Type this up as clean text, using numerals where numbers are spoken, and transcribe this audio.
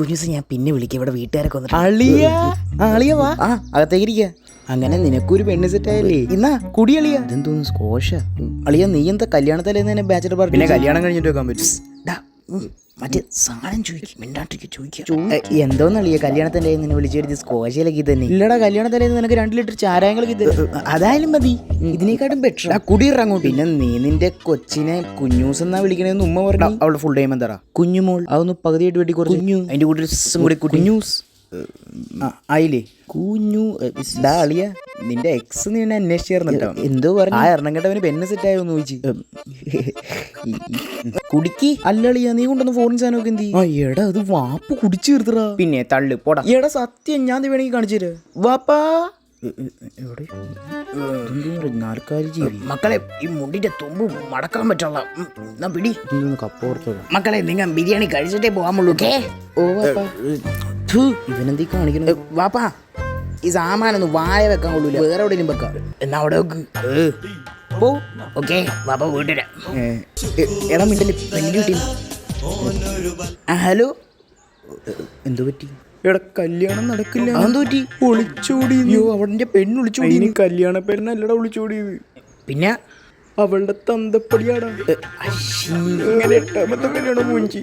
കുഞ്ഞുസ് ഞാൻ പിന്നെ വിളിക്കാം, ഇവിടെ വീട്ടുകാരൊക്കെ വന്നിട്ട്. അളിയ വാ, അകത്തേക്ക് ഇരിക്ക. അങ്ങനെ നിനക്കൊരു പെണ്ണ് സെറ്റ് ആയല്ലേ? ഇന്നാ കുടി അളിയ. ഇതെന്തോന്നു സ്കോഷ അളിയ? നീ എന്താ കല്യാണത്തലേന്ന് തന്നെ ബാച്ചലർ പാർട്ടി? പിന്നെ കല്യാണം കഴിഞ്ഞിട്ട് വെക്കാൻ പറ്റും. മറ്റേ സാധനം ചോദിക്കും, മിണ്ടാണ്ടിരിക്കും, ചോദിക്കാം. എന്തോന്നളിയ കല്യാണത്തിന്റെ നിന്നെ വിളിച്ചു വരുത്തി സ്കോശയിലേക്ക് തന്നെ? ഇല്ലടാ, കല്യാണത്തലേന്ന് നിനക്ക് 2 ലിറ്റർ ചാരായങ്ങളൊക്കെ അതായാലും മതി, ഇതിനേക്കാട്ടും ബെറ്റർ. കുടിയിറ അങ്ങോട്ട്. പിന്നെ നീ നിന്റെ കൊച്ചിനെ കുഞ്ഞൂസ് എന്നാ വിളിക്കണേന്ന് ഉമ്മ പറഞ്ഞു. അവളുടെ ഫുൾ ടൈം എന്താ? കുഞ്ഞുമോൾ. അതൊന്ന് പകുതിയായിട്ട് വെട്ടി കുറച്ച് കുഞ്ഞു, അതിന്റെ കൂട്ടി കുഞ്ഞൂസ് ആയില്ലേ? കുഞ്ഞു അളിയ, നിന്റെ എക്സ് നിന്നെ അന്വേഷിച്ചേർന്നിട്ടോ? എന്തോ പറഞ്ഞു. ആ എറണാകുളത്തവന് പെണ്ണ് സെറ്റ് ആയോന്ന് ചോദിച്ചു. കുടിക്ക്. അല്ലളിയ, നീ കൊണ്ടുവന്ന ഫോറിൻ സാധനമൊക്കെ എന്തി? എടാ അത് വാപ്പ് കുടിച്ചു തീർത്തടാ. പിന്നെ തള്ളു പോടാ. എടാ സത്യം, ഞാൻ വേണമെങ്കിൽ കാണിച്ചു തരാം. വാപ്പാ എവിടെ? മക്കളെ, ഈ മുണ്ടിന്റെ തുമ്പ് മടക്കാൻ പറ്റുള്ള പിടി. മക്കളെ, നിങ്ങൾ ബിരിയാണി കഴിച്ചിട്ടേ പോകാമുള്ളൂ. ഇവനെന്തീ കാണിക്കുന്നത്? വാപ്പാ, ഈ സാമാനൊന്നും വായ വെക്കാൻ കൊള്ളൂല, വേറെ എവിടെയും വെക്കാം. എന്നാ അവിടെ വെക്ക്. ഓക്കെ വാപ്പ വീട്ടില. എടാ മിണ്ടല്ലേ, പെണ്ണിന് കിട്ടി. ഹലോ, എന്തോ പറ്റി? എടാ കല്യാണം നടക്കില്ല. അതെന്തോ പറ്റി? ഒളിച്ചോടി. അവളുടെ പെണ്ണ് ഒളിച്ചോടി. കല്യാണ പെണ്ണല്ലടാ ഒളിച്ചോടിയത്, പിന്നെ അവളുടെ തന്തപ്പടിയാടാ. അങ്ങനെ 8ാമത്തെ കല്യാണം മൂഞ്ചി.